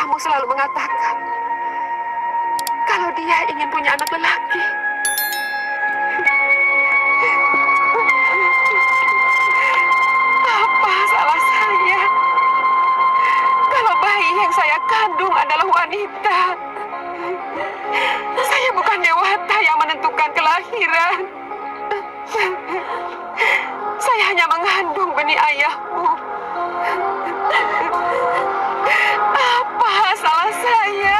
ayahmu selalu mengatakan kalau dia ingin punya anak lelaki. Apa salah saya? Kalau bayi yang saya kandung adalah wanita, saya bukan dewata yang menentukan kelahiran. Saya hanya mengandung benih ayahmu. Apa salah saya?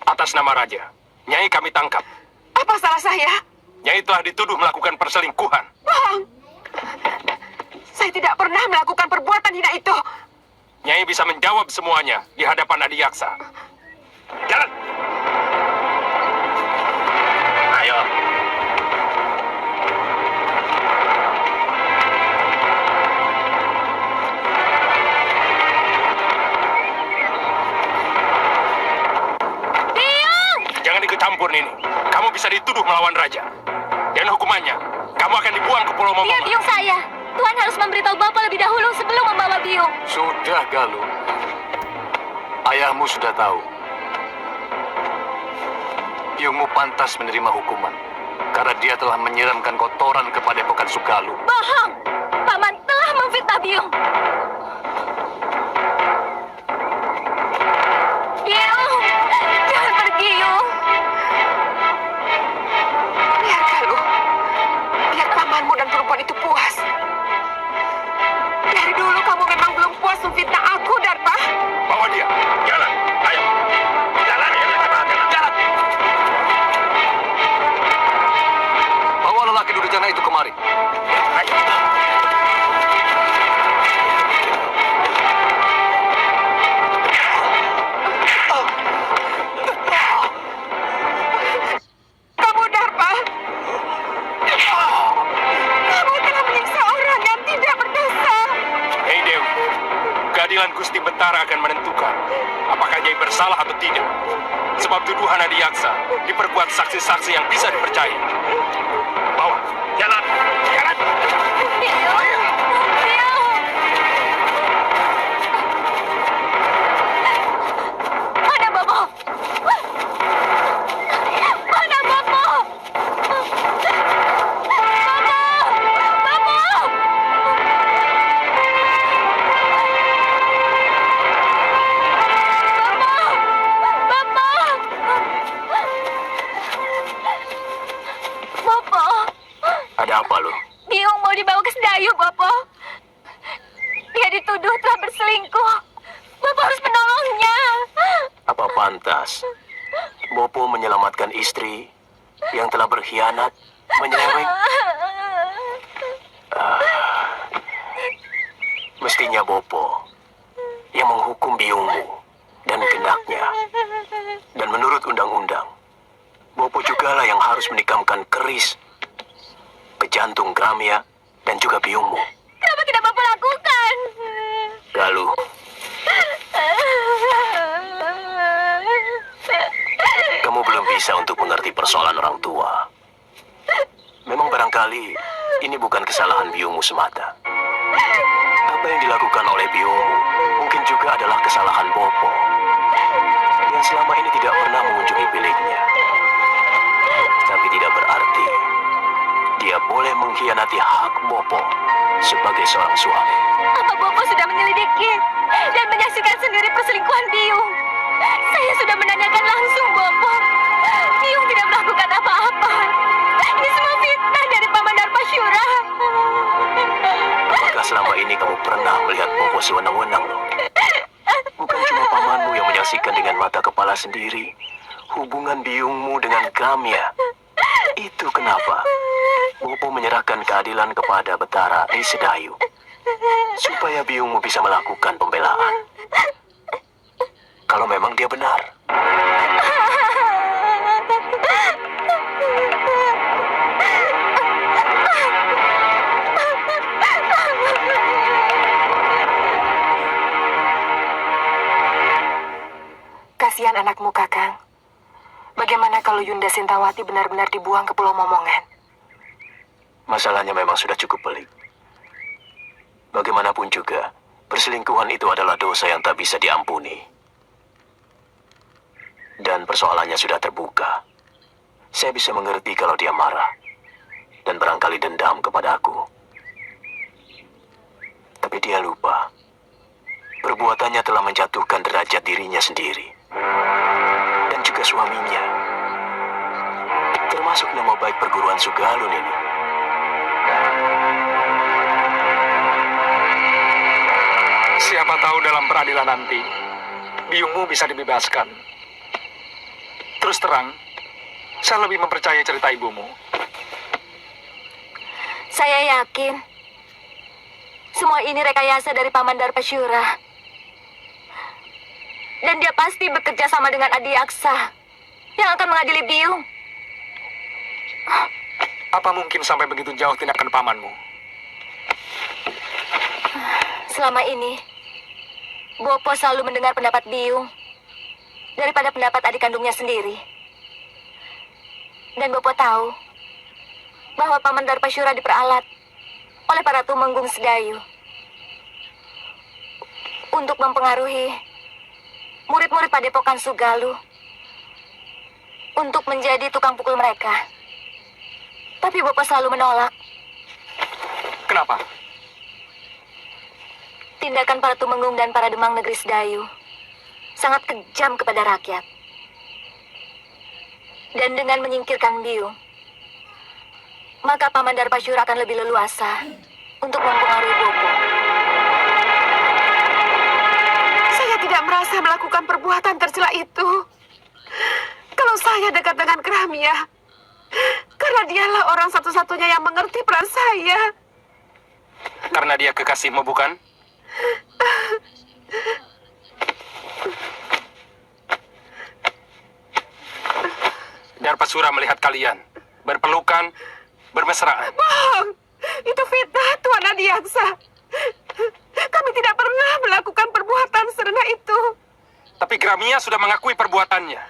Atas nama Raja, Nyai kami tangkap. Apa salah saya? Nyai telah dituduh melakukan perselingkuhan. Bohong! Saya tidak pernah melakukan perbuatan hina itu. Nyai bisa menjawab semuanya di hadapan Adiyaksa. Jalan! Ayo! Biung! Jangan ikut campur, Nini. Kamu bisa dituduh melawan Raja. Dan hukumannya, kamu akan dibuang ke Pulau Dia Momongan. biung saya. Tuan harus memberitahu Bapak lebih dahulu sebelum membawa biung. Sudah, Galuh. Ayahmu sudah tahu. Biungmu pantas menerima hukuman karena dia telah menyiramkan kotoran ke Padepokan Sugaluh. Bohong! Paman telah memfitnah biung. Biung! Jangan pergi, Yung. Biar Galuh. Biar pamanmu dan perempuan itu puas. Dari dulu kamu memang belum puas memfitnah aku, Darpa. Bawa dia. Jalan. Ayo. Jalan. Jalan. Bawa lelaki durjana itu kemari. Ayo. Kamu, Darpa. Kamu telah menyiksa orang yang tidak berdosa. Hei Dewi, keadilan Gusti Betara akan menentukan apakah Nyai bersalah atau tidak. Sebab tuduhan Adiyaksa diperkuat saksi-saksi yang bisa dipercaya. Bawa. Jalan. Jalan. Biung! Biung! Mana Bobo? Mana Bobo? Bobo! Bobo! Ada apa lu? Biung mau dibawa ke Sedayu, Bobo. Dia dituduh telah berselingkuh. Bobo harus menolongnya. Apa pantas Bopo menyelamatkan istri yang telah berkhianat, menyeleweng? Mestinya Bopo yang menghukum biungmu dan genaknya. Dan menurut undang-undang, Bopo jugalah yang harus menikamkan keris, pejantung Gramia, dan juga biungmu. Kenapa tidak Bobo lakukan? Galuh, kamu belum bisa untuk mengerti persoalan orang tua. Memang barangkali ini bukan kesalahan biungmu semata. Apa yang dilakukan oleh biungmu mungkin juga adalah kesalahan Bopo yang selama ini tidak pernah mengunjungi biliknya. Tapi tidak berarti dia boleh mengkhianati hak Bopo sebagai seorang suami. Apa Bobo sudah menyelidiki dan menyaksikan sendiri perselingkuhan Biung? Saya sudah menanyakan langsung Bobo. Biung tidak melakukan apa-apa. Ini semua fitnah dari Paman Darpasyura. Apakah selama ini kamu pernah melihat Bopo sewenang-wenang, loh? Bukan cuma pamanmu yang menyaksikan dengan mata kepala sendiri hubungan biungmu dengan Gramia. Itu kenapa Bopo menyerahkan keadilan kepada Betara di Sedayu, supaya biungmu bisa melakukan pembelaan. Kalau memang dia benar. Kasihan anakmu, Kakang. Bagaimana kalau Yunda Sintawati benar-benar dibuang ke Pulau Momongan? Masalahnya memang sudah cukup pelik. Bagaimanapun juga, perselingkuhan itu adalah dosa yang tak bisa diampuni. Dan persoalannya sudah terbuka. Saya bisa mengerti kalau dia marah dan barangkali dendam kepada aku. Tapi dia lupa, perbuatannya telah menjatuhkan derajat dirinya sendiri dan juga suaminya, termasuk nama baik perguruan Sugalun ini. Siapa tahu dalam peradilan nanti, biungmu bisa dibebaskan. Terus terang, saya lebih mempercayai cerita ibumu. Saya yakin semua ini rekayasa dari Paman Darpasyura. Dan dia pasti bekerja sama dengan Adiaksa yang akan mengadili Biung. Apa mungkin sampai begitu jauh tindakan pamanmu? Selama ini, Bopo selalu mendengar pendapat Biung daripada pendapat adik kandungnya sendiri. Dan Bopo tahu bahwa Paman Darpasyura diperalat oleh para tumenggung Sedayu untuk mempengaruhi murid-murid Padepokan Sugalu untuk menjadi tukang pukul mereka. Tapi Bopo selalu menolak. Kenapa? Tindakan para tumenggung dan para demang negeri Sedayu sangat kejam kepada rakyat. Dan dengan menyingkirkan Biung, maka Paman Darpasyura akan lebih leluasa untuk mempengaruhi Bopo. Saya tidak merasa melakukan perbuatan tercela itu. Kalau saya dekat dengan Gramia, karena dialah orang satu-satunya yang mengerti peran saya. Karena dia kekasihmu, bukan? Darpasyura melihat kalian berpelukan, bermesraan. Bohong! Itu fitnah, Tuan Adiaksa. Kami tidak pernah melakukan perbuatan serendah itu. Tapi Gramia sudah mengakui perbuatannya.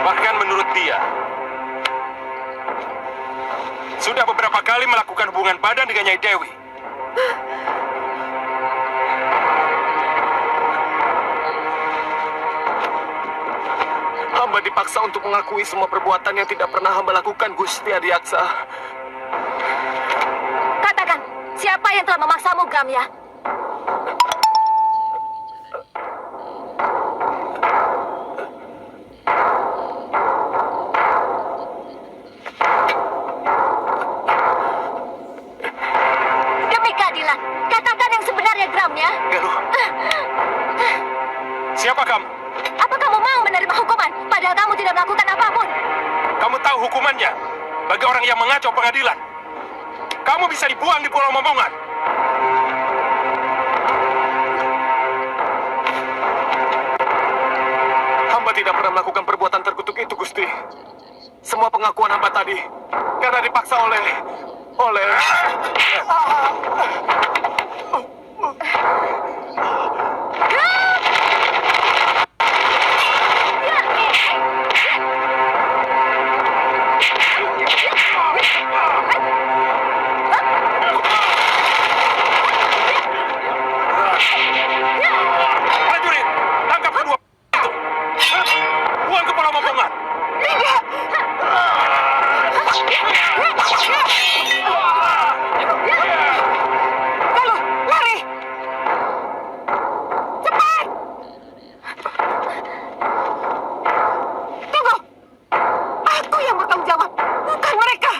Bahkan menurut dia, sudah beberapa kali melakukan hubungan badan dengan Nyai Dewi. Hamba dipaksa untuk mengakui semua perbuatan yang tidak pernah hamba lakukan, Gusti Adiaksa. Katakan, siapa yang telah memaksamu, Gramya? Demi keadilan, katakan yang sebenarnya, Gramya. Galuh, siapa kamu? Apa kamu mau menerima hukuman, padahal kamu tidak melakukan apapun? Kamu tahu hukumannya bagi orang yang mengacau pengadilan. Kamu bisa dibuang di Pulau Momongan. Hamba tidak pernah melakukan perbuatan terkutuk itu, Gusti. Semua pengakuan hamba tadi karena dipaksa oleh... Prajurit, tangkap kedua itu. Buang ke Pulau Momongan. Lalu, lari! Cepat! Tunggu! Aku yang bertanggung jawab, bukan mereka!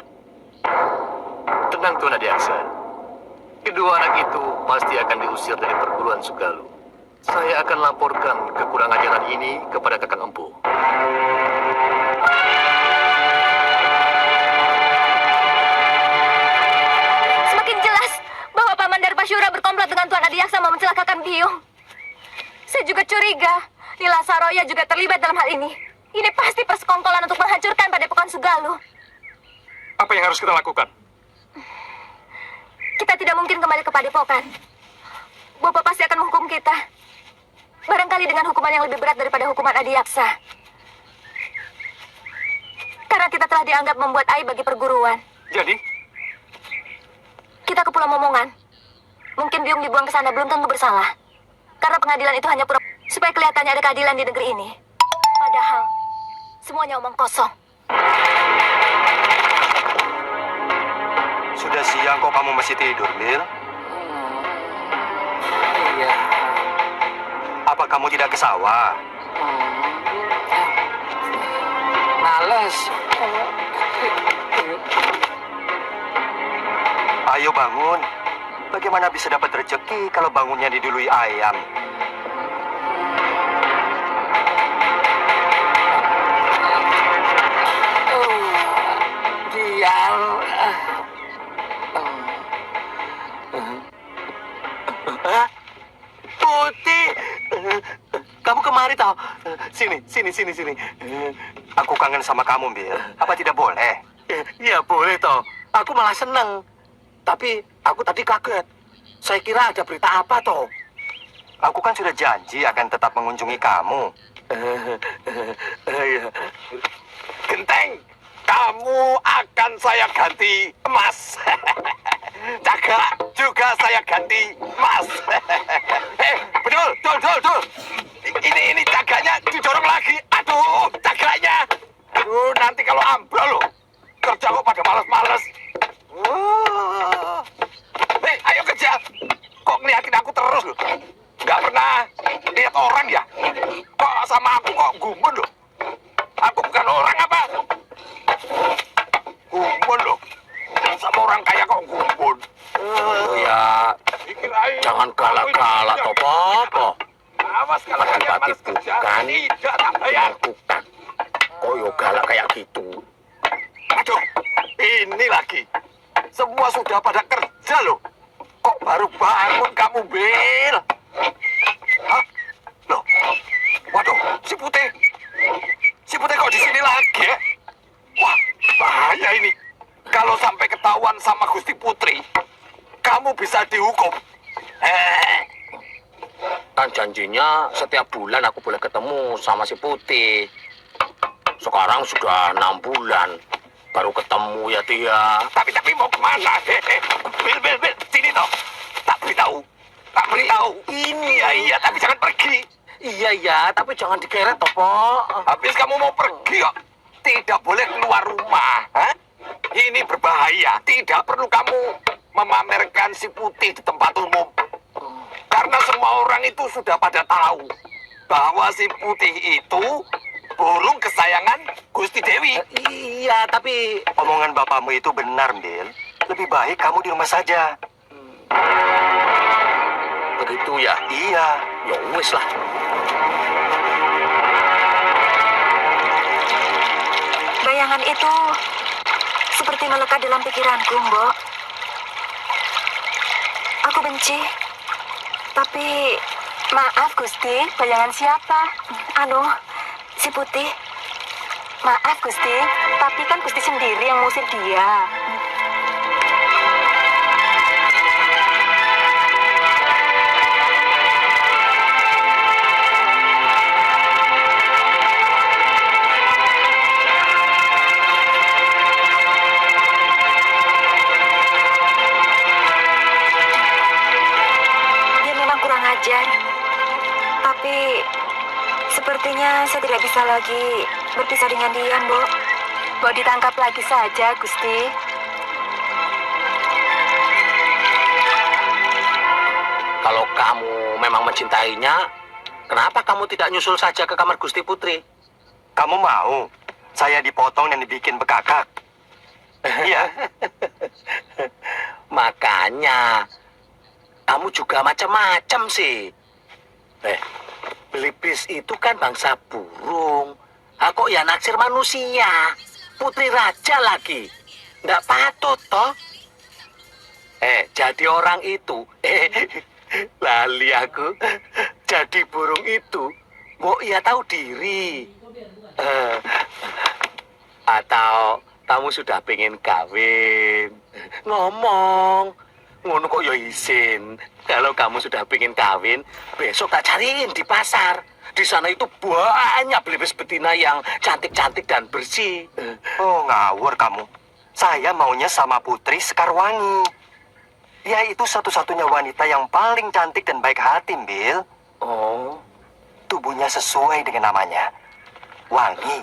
Tenang, Tuan Adiaksa. Kedua anak itu pasti akan diusir dari perguruan Sugalu. Saya akan laporkan kekurang ajaran ini kepada Kakang Empu. Semakin jelas bahwa Paman Darpasyura berkomplot dengan Tuan Adiaksa mau mencelakakan Biung. Saya juga curiga Nila Saroya juga terlibat dalam hal ini. Ini pasti persekongkolan untuk menghancurkan Padepokan Sugalu. Apa yang harus kita lakukan? Kita tidak mungkin kembali ke Padepokan. Bapak pasti akan menghukum kita. Barangkali dengan hukuman yang lebih berat daripada hukuman Adiaksa. Karena kita telah dianggap membuat aib bagi perguruan. Jadi, Kita ke Pulau Momongan. Mungkin Biung dibuang ke sana belum tentu bersalah. Karena pengadilan itu hanya pura supaya kelihatannya ada keadilan di negeri ini. Padahal semuanya omong kosong. Sudah siang kok kamu masih tidur, Bill? iya. Apa kamu tidak ke sawah? Males. Ayo bangun. Bagaimana bisa dapat rezeki kalau bangunnya didului ayam? Diam. Putih, kamu kemari tau? Sini. Aku kangen sama kamu, Bill. Apa tidak boleh? Ya boleh toh. Aku malah seneng. Tapi aku tadi kaget. Saya kira ada berita apa toh? Aku kan sudah janji akan tetap mengunjungi kamu. Iya. Genteng, kamu akan saya ganti emas. Jaga juga saya ganti emas. Betul. Ini jaganya didorong lagi. Aduh, jaganya. Aduh, nanti kalau ambrol loh. Kerja kok pada males-males. Ayo kerja. Kok ngeliatin aku terus loh? Nggak pernah lihat orang ya? Kok sama aku kok gumun loh? Aku bukan orang apa? Gumun loh. Sama orang kaya kok gumun. Ya, jangan galak-galak toh, Papa. Awas kalau Akan kalian Pati malas kerja. bukan Tidak tak bayar. melakukan. Kok yo galak kayak gitu? Aduh, ini lagi. Semua sudah pada kerja loh. Kok baru bangun kamu, Bill? Hah? Loh, waduh, si Putih. Si Putih kok di sini lagi ya? Wah, bahaya ini. Kalau sampai ketahuan sama Gusti Putri, kamu bisa dihukum. Kan janjinya setiap bulan aku boleh ketemu sama si Putih. Sekarang sudah 6 bulan baru ketemu ya dia. Tapi mau kemana? Bil, sini toh. Tak beritahu. Iya, tapi jangan pergi. Iya, tapi jangan digeret toh, Pak. Habis kamu mau pergi kok. Tidak boleh keluar rumah. Hah? Ini berbahaya. Tidak perlu kamu memamerkan si Putih di tempat umum. Karena semua orang itu sudah pada tahu bahwa si Putih itu burung kesayangan Gusti Dewi. Iya, tapi Omongan bapakmu itu benar, Bill. Lebih baik kamu di rumah saja. begitu ya. Iya. Ya wis lah. Bayangan itu seperti melekat dalam pikiranku, Mbok. Aku benci. Tapi, maaf Gusti, bayangan siapa? Si Putih. Maaf Gusti, tapi kan Gusti sendiri yang ngusir dia. Dia memang kurang ajar. Tapi sepertinya saya tidak bisa lagi berpisah dengan dia, Mbok. Mbok ditangkap lagi saja, Gusti. Kalau kamu memang mencintainya, kenapa kamu tidak nyusul saja ke kamar Gusti Putri? Kamu mau saya dipotong dan dibikin bekakak? Iya. Makanya, kamu juga macam-macam sih. Belibis itu kan bangsa burung. Kok ya naksir manusia? Putri raja lagi. Nggak patut, toh? Jadi orang itu. Lali aku. Jadi burung itu. Mbok ya tahu diri. Atau kamu sudah pengen kawin. Ngomong. Ngono kok ya isin. Kalau kamu sudah pengen kawin, besok tak cariin di pasar. Di sana itu banyak belibis betina yang cantik-cantik dan bersih. Oh, ngawur kamu. Saya maunya sama Putri Sekarwangi. Dia itu satu-satunya wanita yang paling cantik dan baik hati, Bill. Oh, Tubuhnya sesuai dengan namanya. Wangi.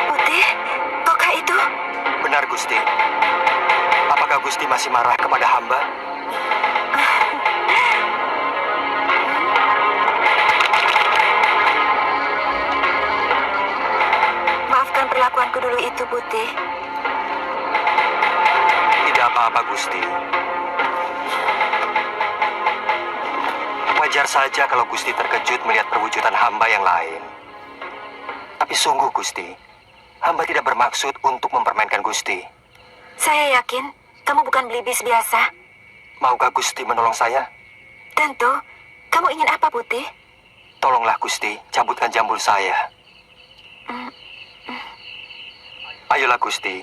Putih, toka itu? Benar, Gusti. Apakah Gusti masih marah kepada hamba? Maafkan perlakuanku dulu itu, Putih. Tidak apa-apa, Gusti. Wajar saja kalau Gusti terkejut melihat perwujudan hamba yang lain. Tapi sungguh, Gusti, hamba tidak bermaksud untuk mempermainkan Gusti. Saya yakin kamu bukan belibis biasa. Maukah Gusti menolong saya? Tentu. Kamu ingin apa, Putih? Tolonglah, Gusti, cabutkan jambul saya. Ayolah, Gusti.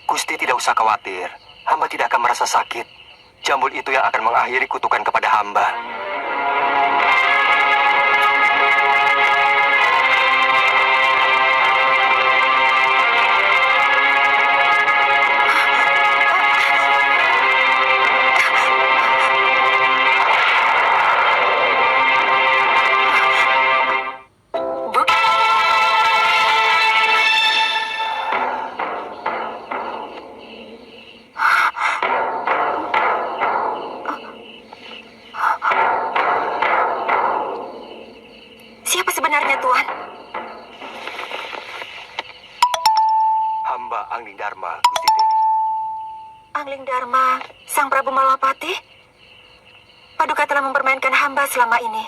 Gusti tidak usah khawatir. Hamba tidak akan merasa sakit. Jambul itu yang akan mengakhiri kutukan kepada hamba. Siapa sebenarnya, Tuan? Hamba Angling Dharma, Gusti Dewi. Angling Dharma, Sang Prabu Malapati? Paduka telah mempermainkan hamba selama ini.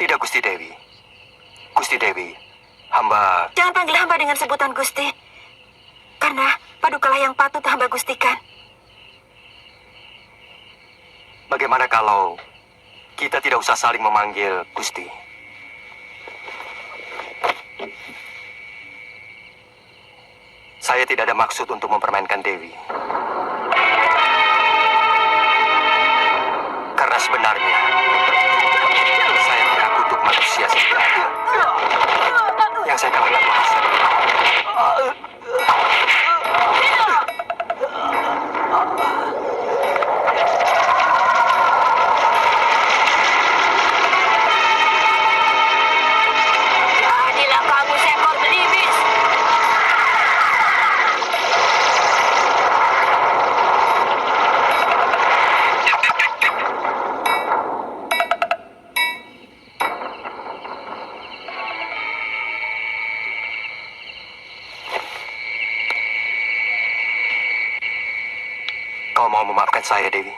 Tidak, Gusti Dewi. Gusti Dewi, hamba... Jangan panggil hamba dengan sebutan Gusti. Karena padukalah yang patut hamba gustikan. Bagaimana kalau kita tidak usah saling memanggil Gusti? Saya tidak ada maksud untuk mempermainkan Dewi. Karena sebenarnya saya tidak kutuk manusia sejati. Yang saya kalahkan bahasa. Jadilah kamu seekor belibis. Kau mau memaafkan saya, Dewi?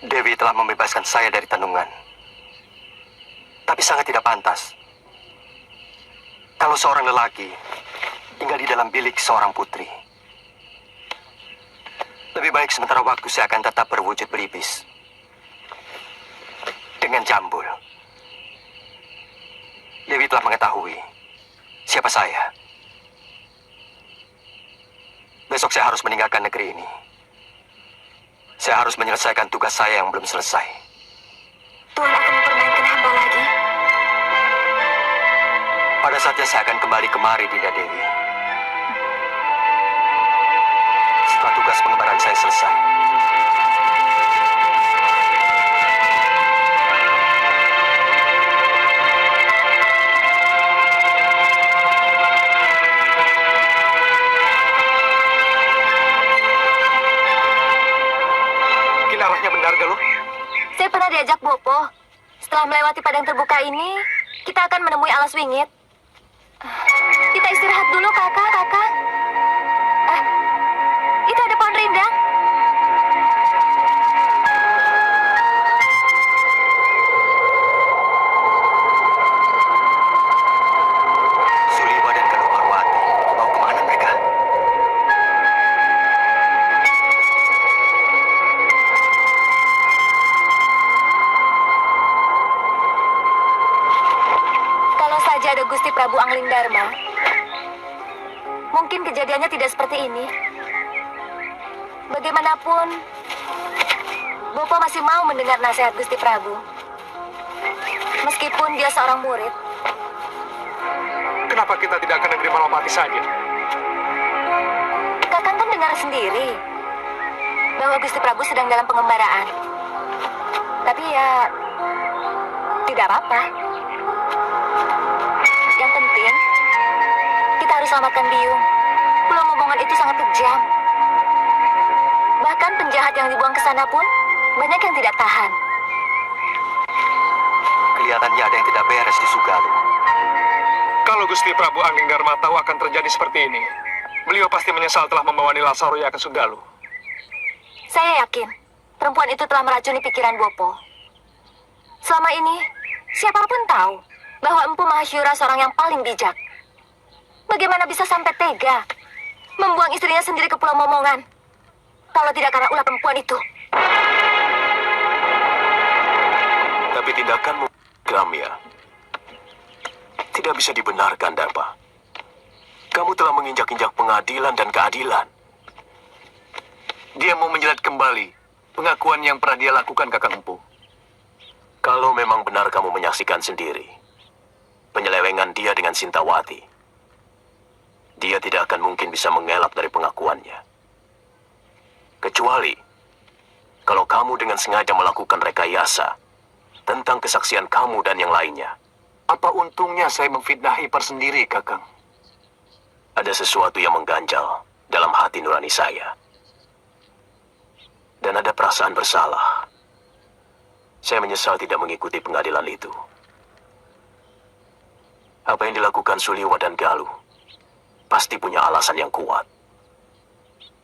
Dewi telah membebaskan saya dari tanungan. Tapi sangat tidak pantas. Kalau seorang lelaki tinggal di dalam bilik seorang putri. Lebih baik sementara waktu saya akan tetap berwujud belibis. Dengan jambul. Dewi telah mengetahui siapa saya. Besok saya harus meninggalkan negeri ini. Saya harus menyelesaikan tugas saya yang belum selesai. Tuan akan mempermainkan hamba lagi. Pada saatnya saya akan kembali kemari, Dinda Dewi. Setelah tugas pengembaraan saya selesai. Kinarahnya benar gak lo? Saya pernah diajak Bopo. Setelah melewati padang terbuka ini, kita akan menemui alas wingit. Kita istirahat dulu, kakak. Itu ada pohon rindang. Prabu Anglingdarma, mungkin kejadiannya tidak seperti ini. Bagaimanapun, Bopo masih mau mendengar nasihat Gusti Prabu. Meskipun dia seorang murid. Kenapa kita tidak ke negeri Malapati saja? Kakang kan dengar sendiri bahwa Gusti Prabu sedang dalam pengembaraan. Tapi ya, tidak apa-apa. Yang penting, kita harus selamatkan Biung. Pulau Momongan itu sangat kejam. Bahkan penjahat yang dibuang ke sana pun banyak yang tidak tahan. Kelihatannya ada yang tidak beres di Sugalu. Kalau Gusti Prabu Anglingdarma tahu akan terjadi seperti ini, beliau pasti menyesal telah membawa Nila Saroya ke Sugalu. Saya yakin perempuan itu telah meracuni pikiran Bopo. Selama ini, siapapun tahu bahwa Empu Mahasyura seorang yang paling bijak. Bagaimana bisa sampai tega membuang istrinya sendiri ke Pulau Momongan? Kalau tidak karena ulah perempuan itu. Tapi tindakanmu, Gramya, tidak bisa dibenarkan, Darpa. Kamu telah menginjak-injak pengadilan dan keadilan. Dia mau menjelat kembali pengakuan yang pernah dia lakukan, Kakang Empu. Kalau memang benar kamu menyaksikan sendiri penyelewengan dia dengan Sintawati, dia tidak akan mungkin bisa mengelak dari pengakuannya. Kecuali kalau kamu dengan sengaja melakukan rekayasa tentang kesaksian kamu dan yang lainnya. Apa untungnya saya memfitnah Ipar sendiri, Kakang? Ada sesuatu yang mengganjal dalam hati nurani saya. Dan ada perasaan bersalah. Saya menyesal tidak mengikuti pengadilan itu. Apa yang dilakukan Suliwa dan Galuh pasti punya alasan yang kuat.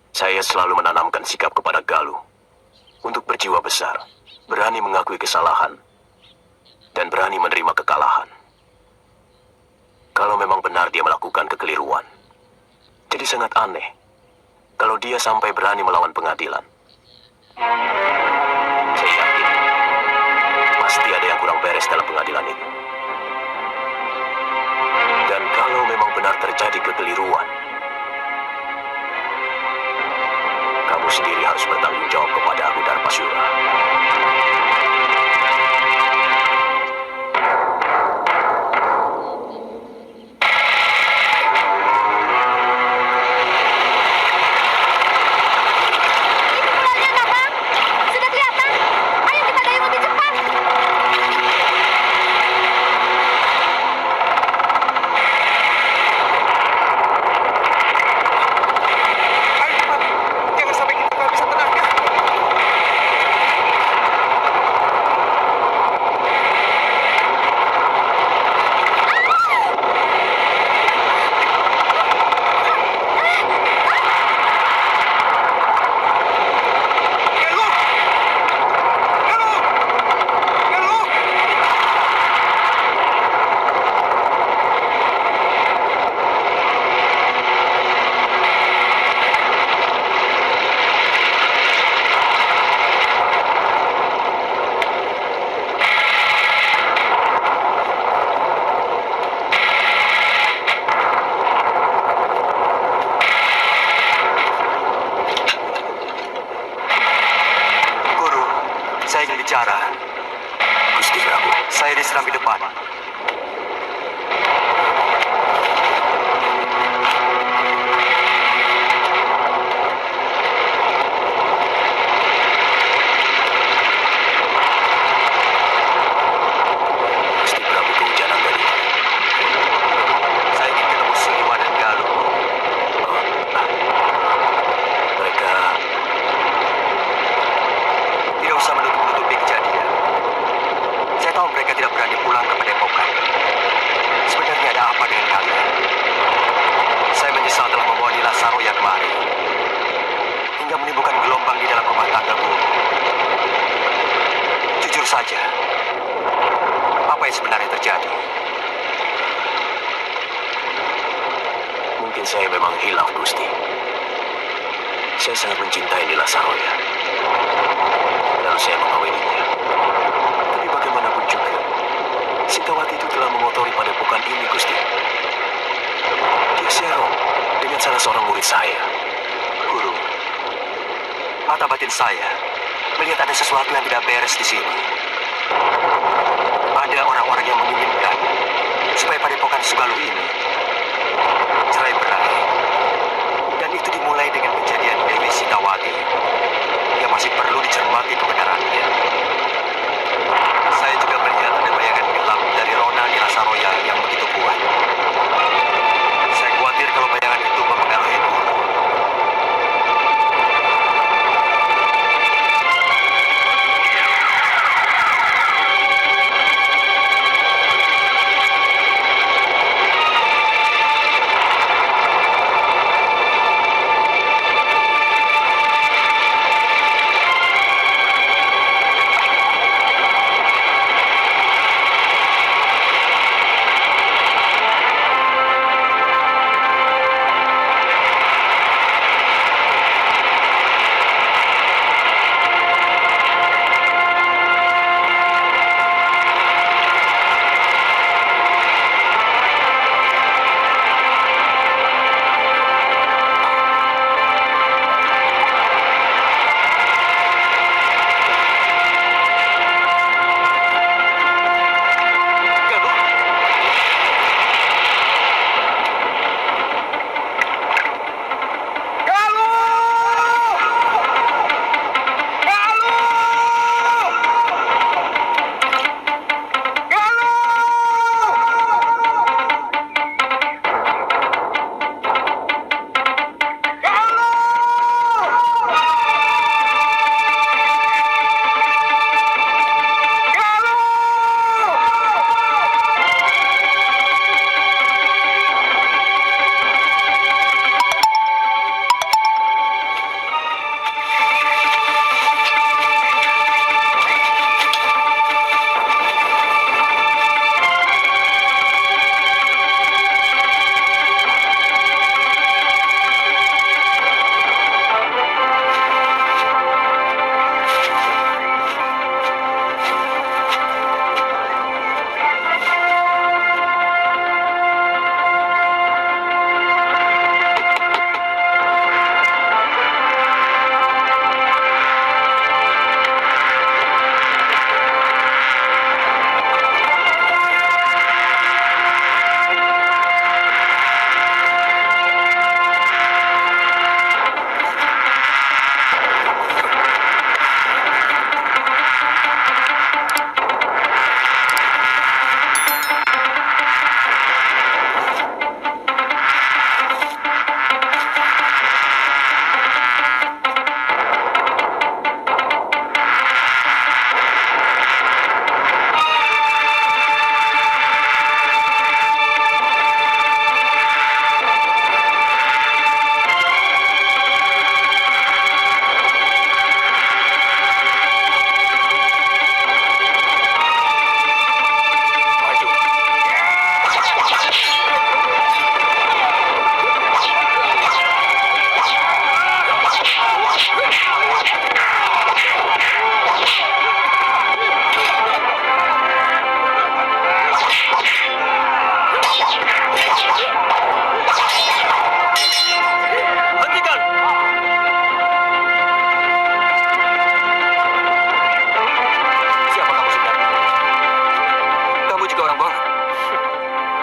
Saya selalu menanamkan sikap kepada Galuh untuk berjiwa besar, berani mengakui kesalahan, dan berani menerima kekalahan. Kalau memang benar dia melakukan kekeliruan, jadi sangat aneh kalau dia sampai berani melawan pengadilan. Saya yakin pasti ada yang kurang beres dalam pengadilan itu. Dan kalau memang benar terjadi kekeliruan, kamu sendiri harus bertanggung jawab kepada aku, Darpasyura. Gusti Prabu, Saya diserang di depan. Gusti Prabu kehujanan tadi. Saya ingin ketemu Suliwa dan Galuh. Mereka Tidak usah menutup-nutupi kejadian. Saya tahu mereka tidak berani pulang ke Padepokan. Sebenarnya ada apa dengan kalian? Saya menyesal telah membawa Nila Saroya kemari, hingga menimbulkan gelombang di dalam rumah tangga guru. Jujur saja, apa yang sebenarnya terjadi? mungkin saya memang hilaf, Gusti. Saya sangat mencintai Nila Saroya. Lalu saya mengawininya. Tapi bagaimanapun juga, Sintawati itu telah mengotori padepokan ini, Gusti. Dia serong dengan salah seorang murid saya. Guru, mata batin saya melihat ada sesuatu yang tidak beres di sini. Ada orang-orang yang menginginkan supaya padepokan Sugaluh ini cerai berai. Dan itu dimulai dengan kejadian Dewi Sintawati yang masih perlu dicermati kebenarannya. Saya juga melihat ada bayangan gelap dari Rona di Rasaroya yang begitu kuat. Saya khawatir kalau bayangan itu mempengaruhi guru.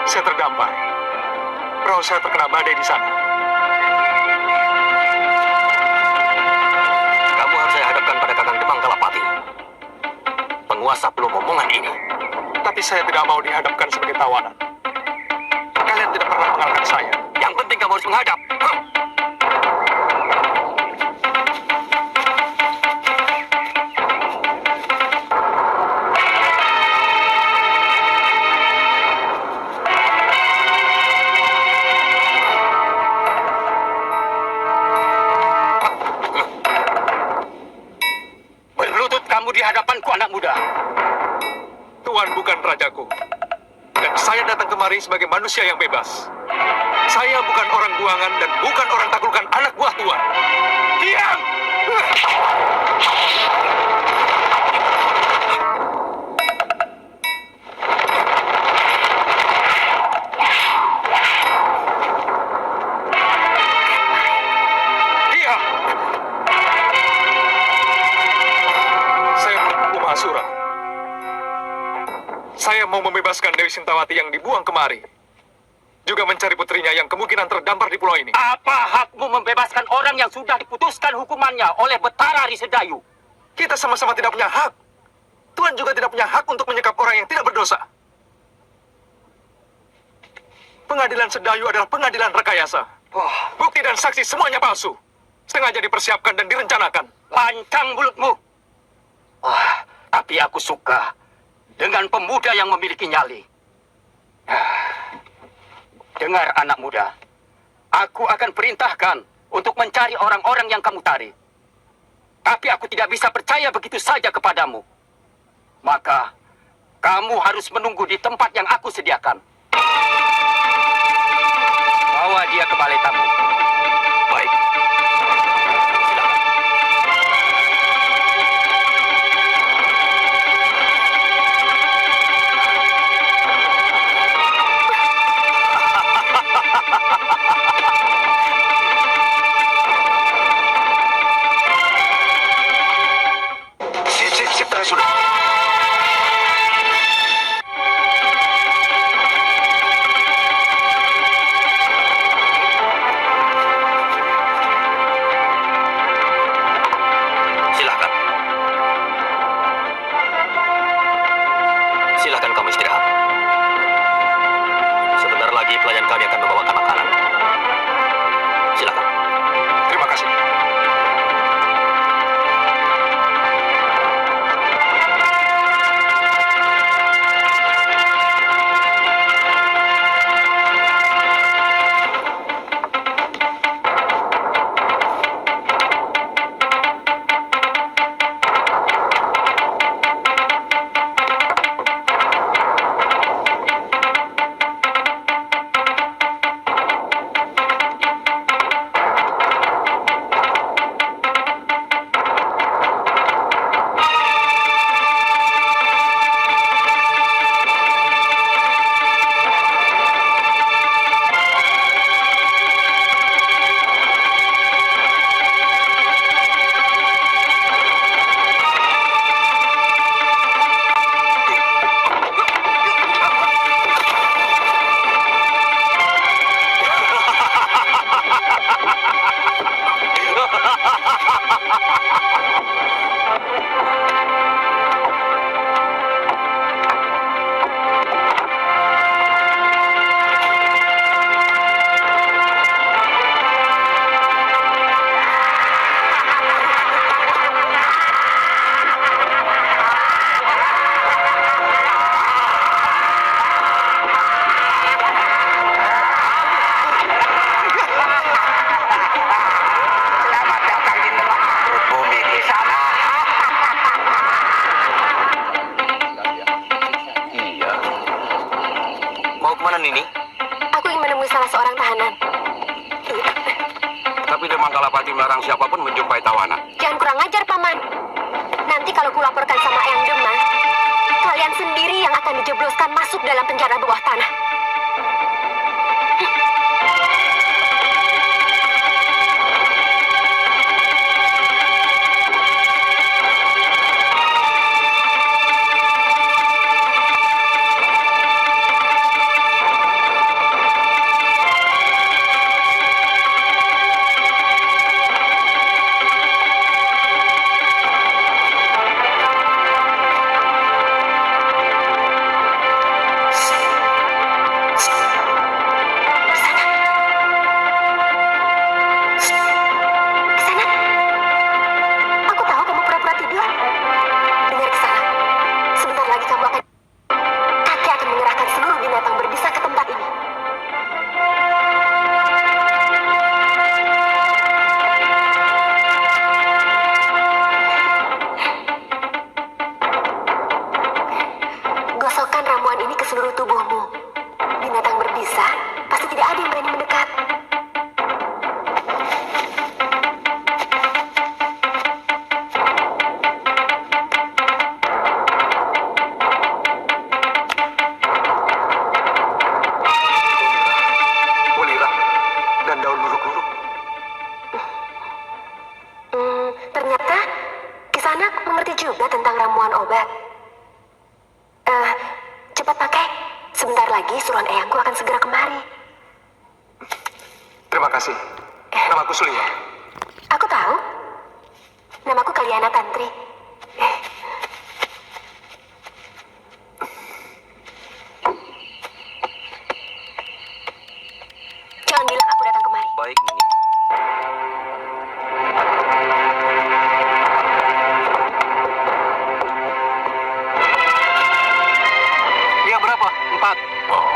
Saya terdampar. Perahu saya terkena badai di sana. Kamu harus saya hadapkan pada Kakang Demang Kalapati, penguasa Pulau Momongan ini. Tapi saya tidak mau dihadapkan sebagai tawanan. Kalian tidak pernah mengalahkan saya. Yang penting kamu harus menghadap. Berlutut kamu di hadapanku, anak muda. Tuhan bukan rajaku. Dan saya datang kemari sebagai manusia yang bebas. Saya bukan orang buangan dan bukan orang taklukan anak buah Tuhan. Diam! Saya mau membebaskan Dewi Sintawati yang dibuang kemari. Juga mencari putrinya yang kemungkinan terdampar di pulau ini. Apa hakmu membebaskan orang yang sudah diputuskan hukumannya oleh Betara Risedayu? Kita sama-sama tidak punya hak. Tuhan juga tidak punya hak untuk menyekap orang yang tidak berdosa. Pengadilan Sedayu adalah pengadilan rekayasa. Bukti dan saksi semuanya palsu. Sengaja dipersiapkan dan direncanakan. Lancang mulutmu. Tapi aku suka dengan pemuda yang memiliki nyali. Dengar anak muda, aku akan perintahkan untuk mencari orang-orang yang kamu tarik. Tapi aku tidak bisa percaya begitu saja kepadamu. Maka, kamu harus menunggu di tempat yang aku sediakan. Bawa dia ke balai tamu. Baik. Silakan. Sip, sudah. Silakan. Silakan kamu istirahat. Sebentar lagi pelayan kami akan membawakan makanan. Silakan. Terima kasih. Selamat datang di tengah perut bumi di sana. Iya. Mau kemana, Nini? Aku ingin menemui salah seorang tahanan. Tapi Demang Kalapati melarang siapapun menjumpai tawanan. Jangan kurang ajar, Paman. Nanti kalau kulaporkan sama Eyang Demang, kalian sendiri yang akan dijebloskan masuk dalam penjara bawah tanah. Kesana. Aku tahu kamu pura-pura tidur. Dengar Kesana. Sebentar lagi kamu akan... Kakek akan mengerahkan seluruh binatang berbisa ke tempat ini. Gosokkan ramuan ini ke seluruh tubuhmu. Binatang berbisa pasti tidak ada yang berani mendekat. Ulira dan daun luruk-luruk. Ternyata Kisanak mengerti juga tentang ramuan obat. lagi suruhan eyangku akan segera kemari. Terima kasih. Namaku Suliwa. Aku tahu. Namaku Kaliana Tantri. Jangan bilang aku datang kemari. Baik, Nini. Dia berapa? 4. Oh,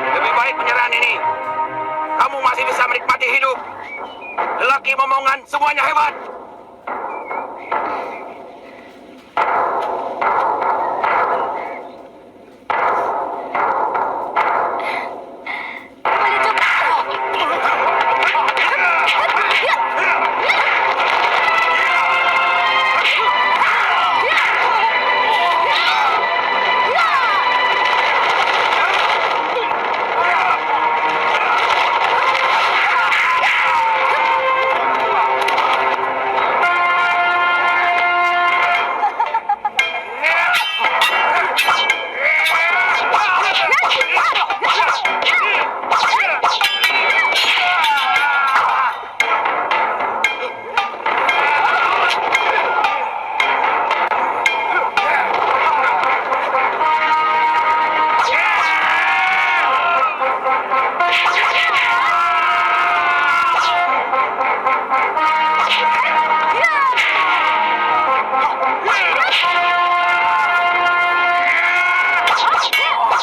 Lebih baik penyerahan ini. Kamu masih bisa menikmati hidup. Lelaki momongan semuanya hebat. Boleh cukup.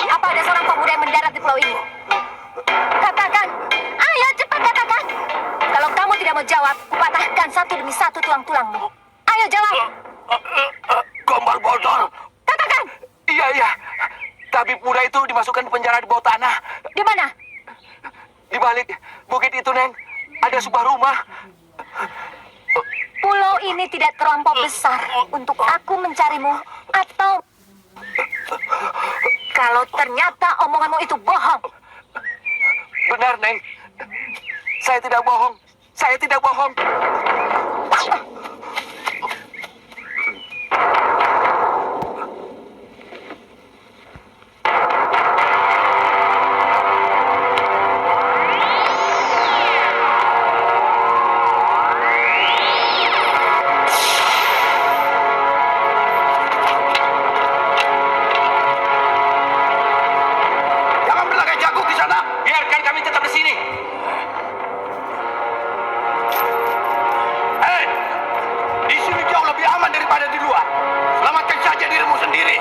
Apa ada seorang pemuda yang mendarat di pulau ini? Katakan. Ayo cepat katakan. Kalau kamu tidak mau jawab, kupatahkan satu demi satu tulang-tulangmu. Ayo jawab. Gombal botol. Katakan. Iya. Tabib muda itu dimasukkan ke penjara di bawah tanah. Di mana? Di balik bukit itu, Neng. Ada sebuah rumah. Pulau ini tidak terlampau besar untuk aku mencarimu. Atau kalau ternyata omonganmu itu bohong. Benar, Neng. Saya tidak bohong. Saya tidak bohong. Jangan berlagak jago di sana. Biarkan kami tetap di sini. Hei, di sini jauh lebih aman daripada di luar. Selamatkan saja dirimu sendiri.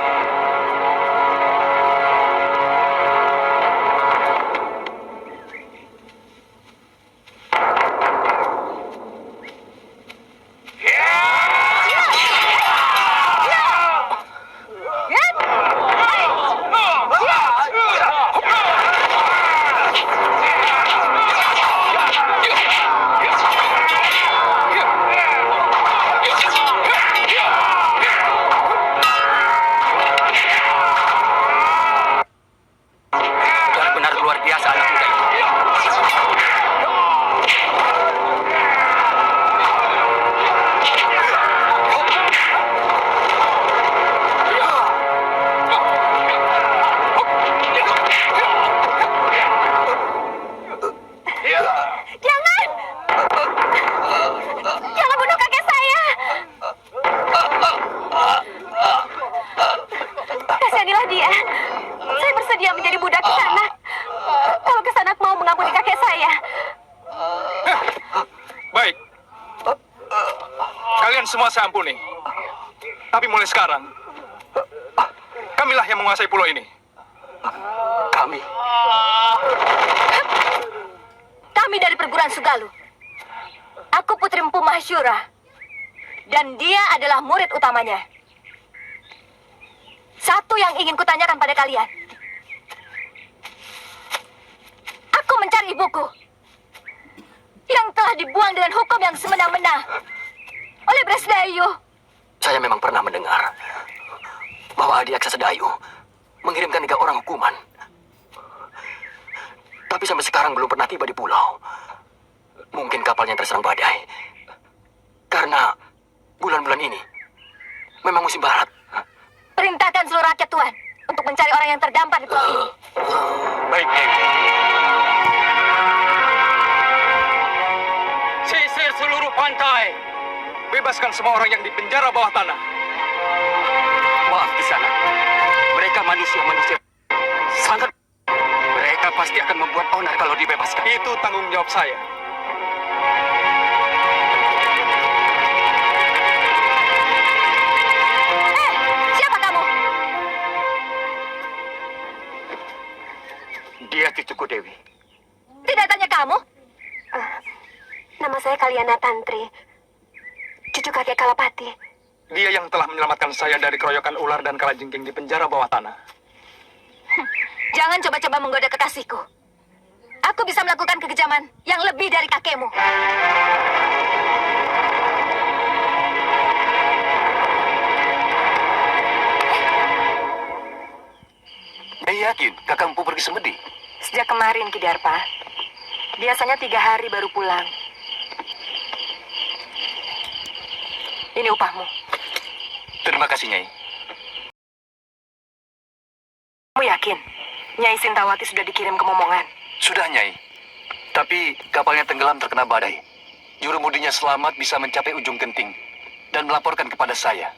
Benar-benar luar biasa anak muda itu. Jangan. Jangan bunuh kakek saya. Kasihanilah dia. Saya bersedia menjadi budak Kisanak. Kalau Kisanak mau mengampuni kakek saya. Baik. semua saya ampuni. Tapi mulai sekarang, kamilah yang menguasai pulau ini. Kami. Kami dari perguruan Sugalu. Aku Putri Empu Mahasyura. Dan dia adalah murid utamanya. Satu yang ingin kutanyakan pada kalian. Aku mencari ibuku. Yang telah dibuang dengan hukum yang semena-mena oleh Bresdayu. Saya memang pernah mendengar bahwa Adi Aksa Sedayu mengirimkan 3 orang hukuman. Tapi sampai sekarang belum pernah tiba di pulau. Mungkin kapalnya terserang badai. Karena bulan-bulan ini memang musim barat. Perintahkan seluruh rakyat Tuan untuk mencari orang yang terdampar di pulau ini. Baik, Dewi. Sisir seluruh pantai. Bebaskan semua orang yang di penjara bawah tanah. Maaf di sana. Mereka manusia-manusia sangat. Mereka pasti akan membuat onar kalau dibebaskan. Itu tanggung jawab saya. Siapa kamu? Dia cucuku Dewi. Tidak tanya kamu? Nama saya Kaliana Tantri, cucu kakek Kalapati. Dia yang telah menyelamatkan saya dari keroyokan ular dan kalajengking di penjara bawah tanah. Jangan coba-coba menggoda kekasihku. Aku bisa melakukan kekejaman yang lebih dari kakekmu. Nyai yakin kakak Empu pergi semedi? Sejak kemarin, Kidarpa. Biasanya 3 hari baru pulang. Ini upahmu. Terima kasih, Nyai. Kamu yakin? Nyai Sintawati sudah dikirim ke Momongan. Sudah, Nyai. Tapi kapalnya tenggelam terkena badai. Jurumudinya selamat bisa mencapai ujung genting dan melaporkan kepada saya.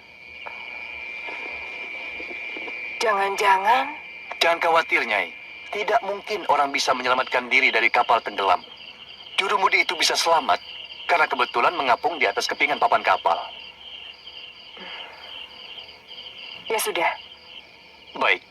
Jangan-jangan Jangan khawatir, Nyai. Tidak mungkin orang bisa menyelamatkan diri dari kapal tenggelam. Jurumudi itu bisa selamat karena kebetulan mengapung di atas kepingan papan kapal. ya sudah. Baik.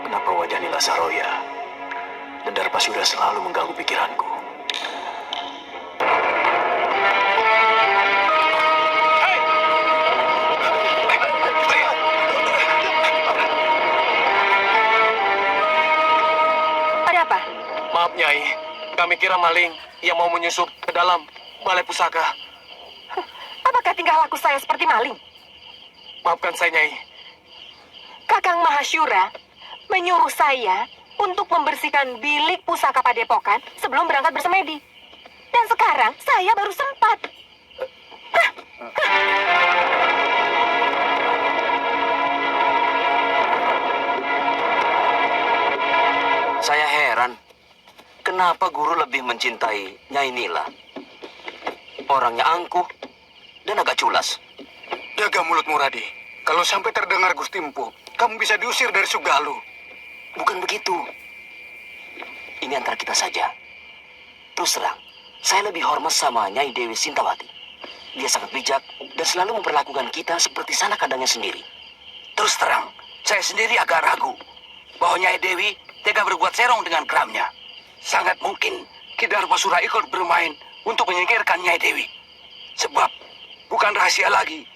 Kenapa wajah Nila Saroya dan Darpasura selalu mengganggu pikiranku? Ada apa? Maaf, Nyai. Kami kira maling yang mau menyusup ke dalam balai pusaka. Apakah tingkah laku saya seperti maling? Maafkan saya, Nyai. Kakang Mahasyura menyuruh saya untuk membersihkan bilik pusaka padepokan sebelum berangkat bersemedi. Dan sekarang saya baru sempat. Saya heran, kenapa guru lebih mencintai Nyai Nila? Orangnya angkuh dan agak culas. Jaga mulutmu, Radi. Kalau sampai terdengar Gusti Empu, kamu bisa diusir dari Sugalu. Bukan begitu. Ini antara kita saja. Terus terang, saya lebih hormat sama Nyai Dewi Sintawati. Dia sangat bijak dan selalu memperlakukan kita seperti sanak kandangnya sendiri. Terus terang, saya sendiri agak ragu bahwa Nyai Dewi tega berbuat serong dengan keramnya. Sangat mungkin Ki Darpasura ikut bermain untuk menyingkirkan Nyai Dewi. Sebab bukan rahasia lagi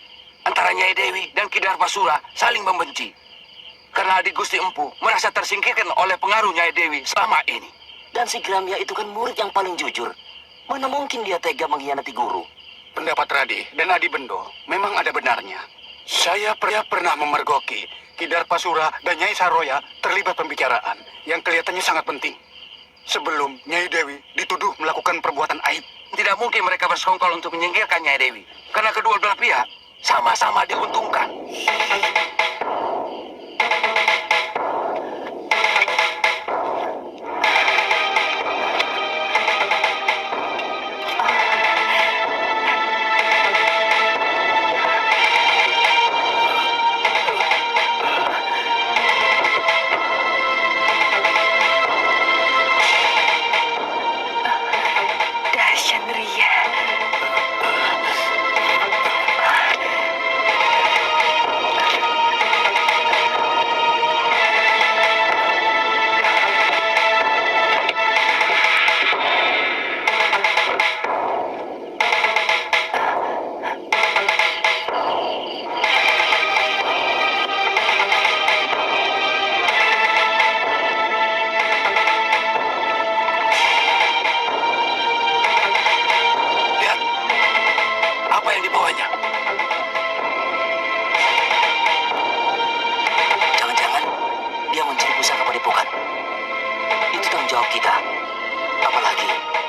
antara Nyai Dewi dan Ki Darpasura saling membenci. Karena adik Gusti Empu merasa tersingkirkan oleh pengaruh Nyai Dewi selama ini. Dan si Gramya itu kan murid yang paling jujur. Mana mungkin dia tega mengkhianati guru? Pendapat Radi dan Adi Bendo memang ada benarnya. Saya pernah memergoki Ki Darpasura dan Nyai Saroya terlibat pembicaraan yang kelihatannya sangat penting. Sebelum Nyai Dewi dituduh melakukan perbuatan aib. Tidak mungkin mereka bersekongkol untuk menyingkirkan Nyai Dewi. Karena kedua belah pihak sama-sama diuntungkan.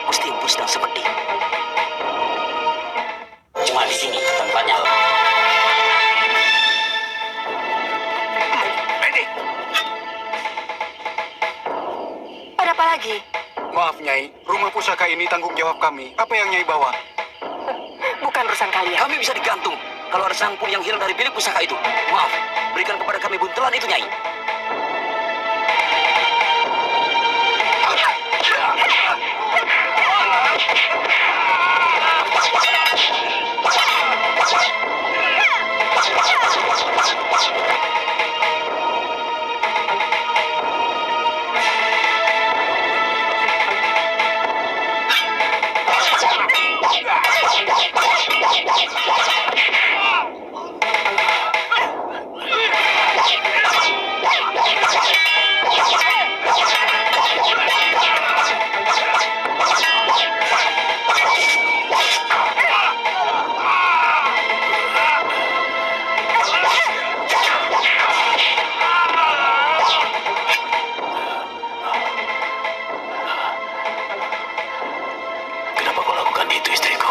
Gusti Empu sedang seperti. Cuma di sini tempatnya. Medi, Ada apa lagi? maaf Nyai, rumah pusaka ini tanggung jawab kami. Apa yang Nyai bawa? Bukan urusan kalian. Kami bisa digantung kalau ada sang pun yang hilang dari bilik pusaka itu. Maaf, berikan kepada kami buntelan itu, Nyai. Kenapa kau lakukan itu, istriku?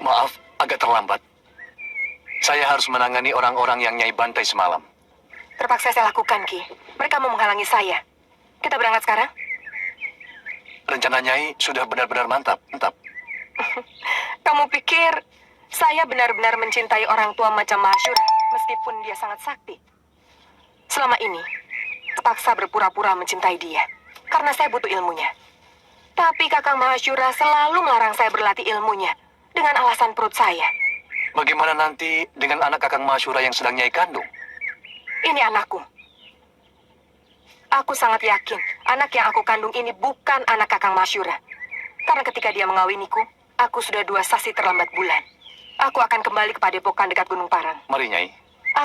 Maaf, agak terlambat. Saya harus menangani orang-orang yang Nyai bantai semalam. Terpaksa saya lakukan, Ki. Mereka mau menghalangi saya. Kita berangkat sekarang? Rencana Nyai sudah benar-benar mantap. Kamu pikir saya benar-benar mencintai orang tua macam Mahashura, meskipun dia sangat sakti? Selama ini, terpaksa berpura-pura mencintai dia, karena saya butuh ilmunya. Tapi Kakang Mahashura selalu melarang saya berlatih ilmunya, dengan alasan perut saya. Bagaimana nanti dengan anak Kakang Mahashura yang sedang Nyai kandung? Ini anakku. Aku sangat yakin anak yang aku kandung ini bukan anak Kakang Mahashura. Karena ketika dia mengawiniku, aku sudah 2 sasi terlambat bulan. Aku akan kembali ke padepokan dekat Gunung Parang. Mari, Nyai.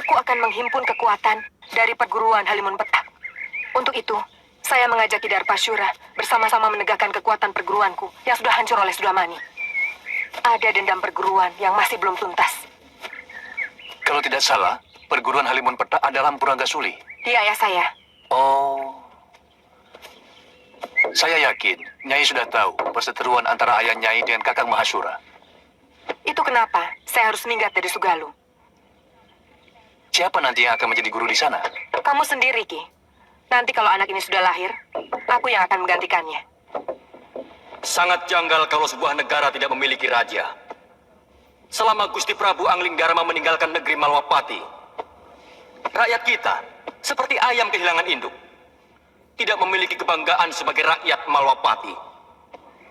Aku akan menghimpun kekuatan dari perguruan Halimun Petak. Untuk itu, saya mengajak Ki Darpasura bersama-sama menegakkan kekuatan perguruanku yang sudah hancur oleh Sudamani. Ada dendam perguruan yang masih belum tuntas. Kalau tidak salah, perguruan Halimun Petak adalah Puranggasuli. Dia ayah saya. Oh. Saya yakin Nyai sudah tahu perseteruan antara ayah Nyai dengan Kakang Mahashura. Itu kenapa saya harus minggat dari Sugalu. Siapa nanti yang akan menjadi guru di sana? Kamu sendiri, Ki. Nanti kalau anak ini sudah lahir, aku yang akan menggantikannya. Sangat janggal kalau sebuah negara tidak memiliki raja. Selama Gusti Prabu Anglingdarma meninggalkan negeri Malwapati, rakyat kita seperti ayam kehilangan induk. Tidak memiliki kebanggaan sebagai rakyat Malwapati.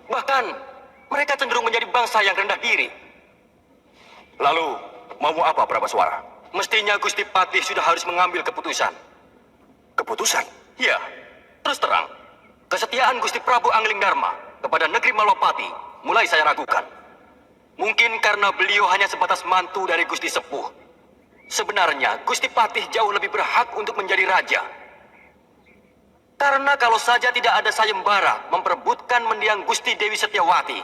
Bahkan, mereka cenderung menjadi bangsa yang rendah diri. Lalu, mau apa Prabaswara? Mestinya Gusti Patih sudah harus mengambil keputusan. Keputusan? Ya, terus terang, kesetiaan Gusti Prabu Anglingdarma kepada negeri Malwapati mulai saya ragukan. Mungkin karena beliau hanya sebatas mantu dari Gusti Sepuh. Sebenarnya, Gusti Patih jauh lebih berhak untuk menjadi raja. Karena kalau saja tidak ada sayembara memperebutkan mendiang Gusti Dewi Setiawati,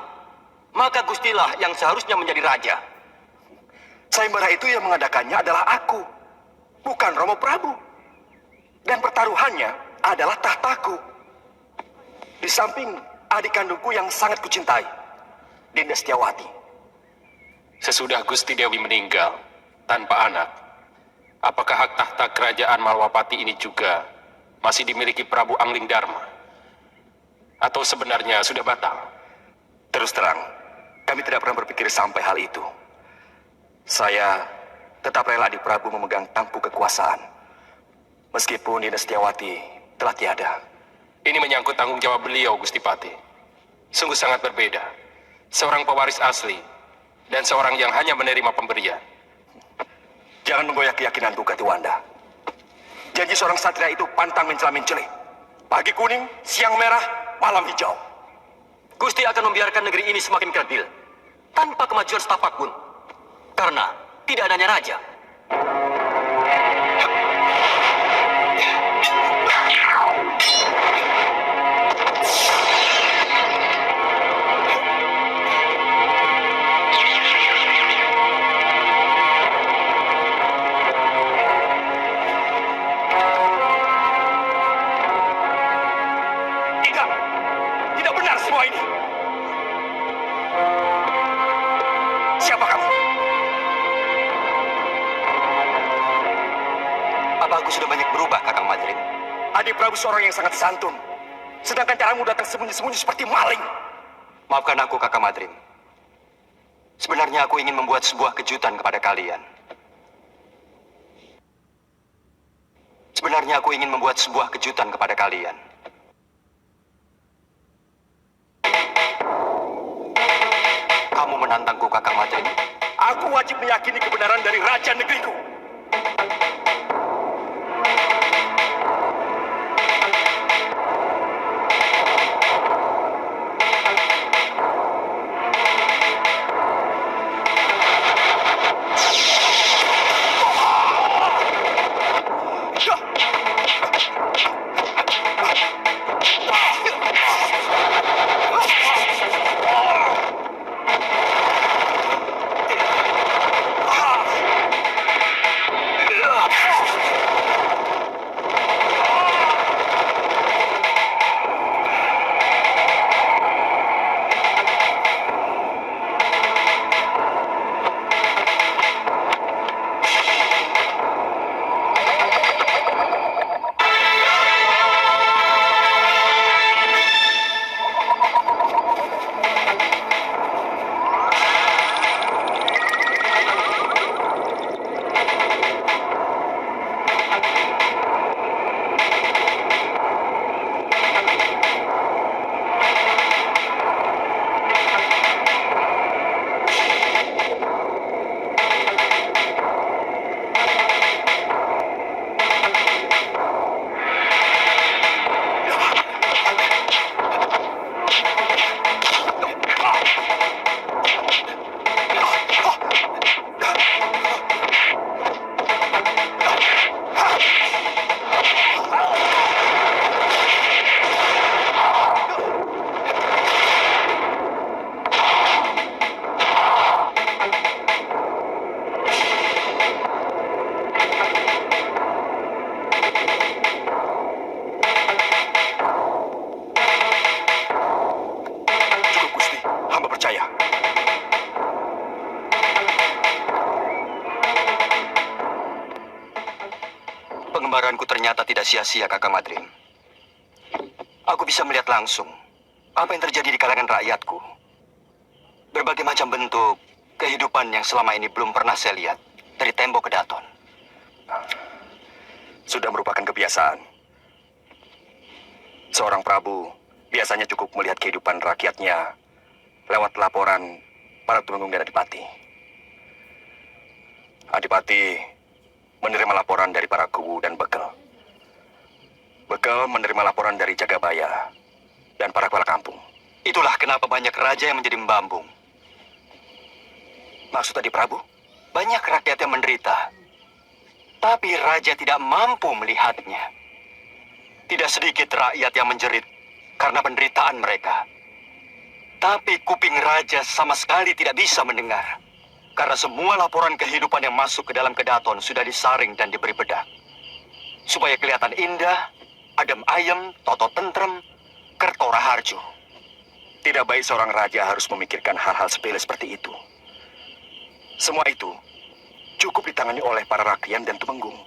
maka Gustilah yang seharusnya menjadi raja. Sayembara itu yang mengadakannya adalah aku, bukan Romo Prabu. Dan pertaruhannya adalah tahtaku. Di samping adik kandungku yang sangat kucintai, Dinda Setiawati. Sesudah Gusti Dewi meninggal tanpa anak, apakah hak tahta kerajaan Malwapati ini juga masih dimiliki Prabu Anglingdarma? Atau sebenarnya sudah batal? Terus terang, kami tidak pernah berpikir sampai hal itu. Saya tetap rela adik Prabu memegang tampuk kekuasaan, meskipun Dinda Setiawati telah tiada. Ini menyangkut tanggung jawab beliau, Gusti Patih. Sungguh sangat berbeda. Seorang pewaris asli dan seorang yang hanya menerima pemberian. Jangan menggoyak keyakinanku, Katiwanda. Janji seorang satria itu pantang mencela-mencela. Pagi kuning, siang merah, malam hijau. Gusti akan membiarkan negeri ini semakin kerdil tanpa kemajuan setapak pun. Karena tidak adanya raja. Tidak, tidak benar semua ini. Siapa kamu? Apa aku sudah banyak berubah, Kakang Madrim? Adik Prabu seorang yang sangat santun. Sedangkan caramu datang sembunyi-sembunyi seperti maling. Maafkan aku, Kakang Madrim. Sebenarnya aku ingin membuat sebuah kejutan kepada kalian. Sebenarnya aku ingin membuat sebuah kejutan kepada kalian. Kamu menantangku, Kakang Madrim? Aku wajib meyakini kebenaran dari raja negeriku. Pengembaranku ternyata tidak sia-sia, Kakang Madrim. Aku bisa melihat langsung apa yang terjadi di kalangan rakyatku. Berbagai macam bentuk kehidupan yang selama ini belum pernah saya lihat dari tembok ke daton. Sudah merupakan kebiasaan. Seorang Prabu biasanya cukup melihat kehidupan rakyatnya lewat laporan para tumenggung dan adipati. Adipati menerima laporan dari para kubu dan bekel. Bekel menerima laporan dari Jagabaya dan para kepala kampung. Itulah kenapa banyak raja yang menjadi membambung. Maksud Adi Prabu? Banyak rakyat yang menderita, tapi raja tidak mampu melihatnya. Tidak sedikit rakyat yang menjerit karena penderitaan mereka. Tapi kuping raja sama sekali tidak bisa mendengar. Karena semua laporan kehidupan yang masuk ke dalam kedaton sudah disaring dan diberi bedak. Supaya kelihatan indah, adem ayem, toto tentrem, kerto raharjo. Tidak baik seorang raja harus memikirkan hal-hal sepele seperti itu. Semua itu cukup ditangani oleh para rakyat dan tumenggung.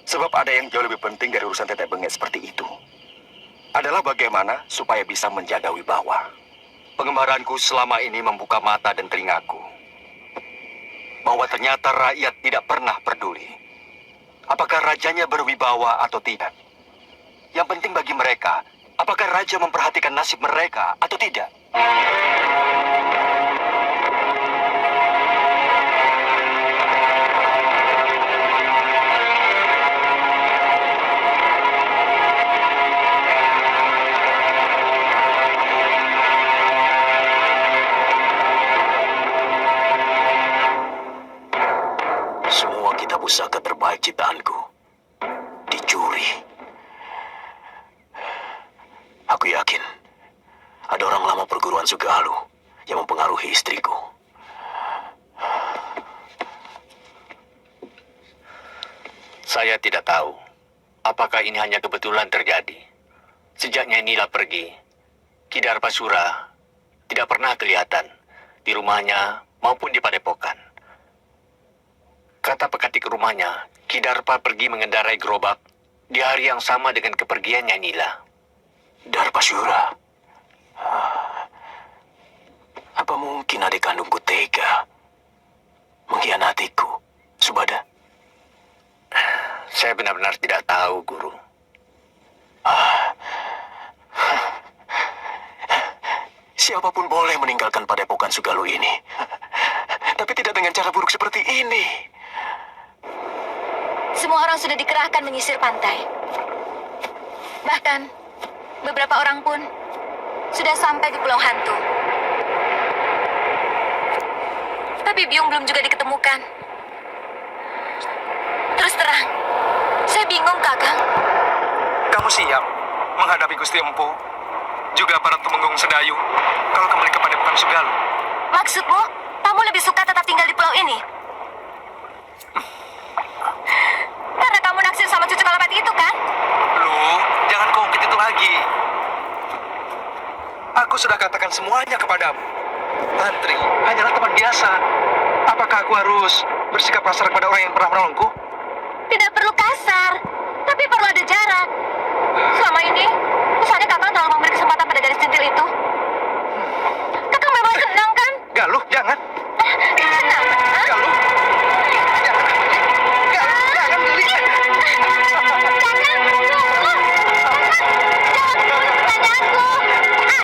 Sebab ada yang jauh lebih penting dari urusan tetek bengek seperti itu. Adalah bagaimana supaya bisa menjaga wibawa. Pengembaranku selama ini membuka mata dan telingaku. Bahwa ternyata rakyat tidak pernah peduli. Apakah rajanya berwibawa atau tidak? Yang penting bagi mereka, apakah raja memperhatikan nasib mereka atau tidak? Aku yakin ada orang lama perguruan Sugalu yang mempengaruhi istriku. Saya tidak tahu apakah ini hanya kebetulan terjadi. Sejak Nyai Nila pergi, Ki Darpasura tidak pernah kelihatan di rumahnya maupun di padepokan. Kata pekatik rumahnya, Ki Darpa pergi mengendarai gerobak di hari yang sama dengan kepergian Nyai Nila. Darpasura. Apa mungkin adik kandungku tega mengkhianatiku, Subada? Saya benar-benar tidak tahu, Guru. Siapapun boleh meninggalkan padepokan Sugalu ini. Tapi tidak dengan cara buruk seperti ini. Semua orang sudah dikerahkan menyisir pantai. Bahkan, beberapa orang pun sudah sampai di Pulau Hantu. Tapi Byung belum juga diketemukan. Terus terang, saya bingung, Kakang. Kamu siap menghadapi Gusti Empu, juga para Tumenggung Sedayu, kalau kembali ke Padepokan Sugalu? Maksudmu, kamu lebih suka tetap tinggal di pulau ini? Karena kamu naksir sama cucu Kalapati itu, kan? Loh, jangan kau ungkit itu lagi. Aku sudah katakan semuanya kepadamu. Tantri hanyalah teman biasa. Apakah aku harus bersikap kasar kepada orang yang pernah menolongku? Tidak perlu kasar, tapi perlu ada jarak. Selama ini, kesannya Kakang terlalu memberi kesempatan pada gadis centil itu.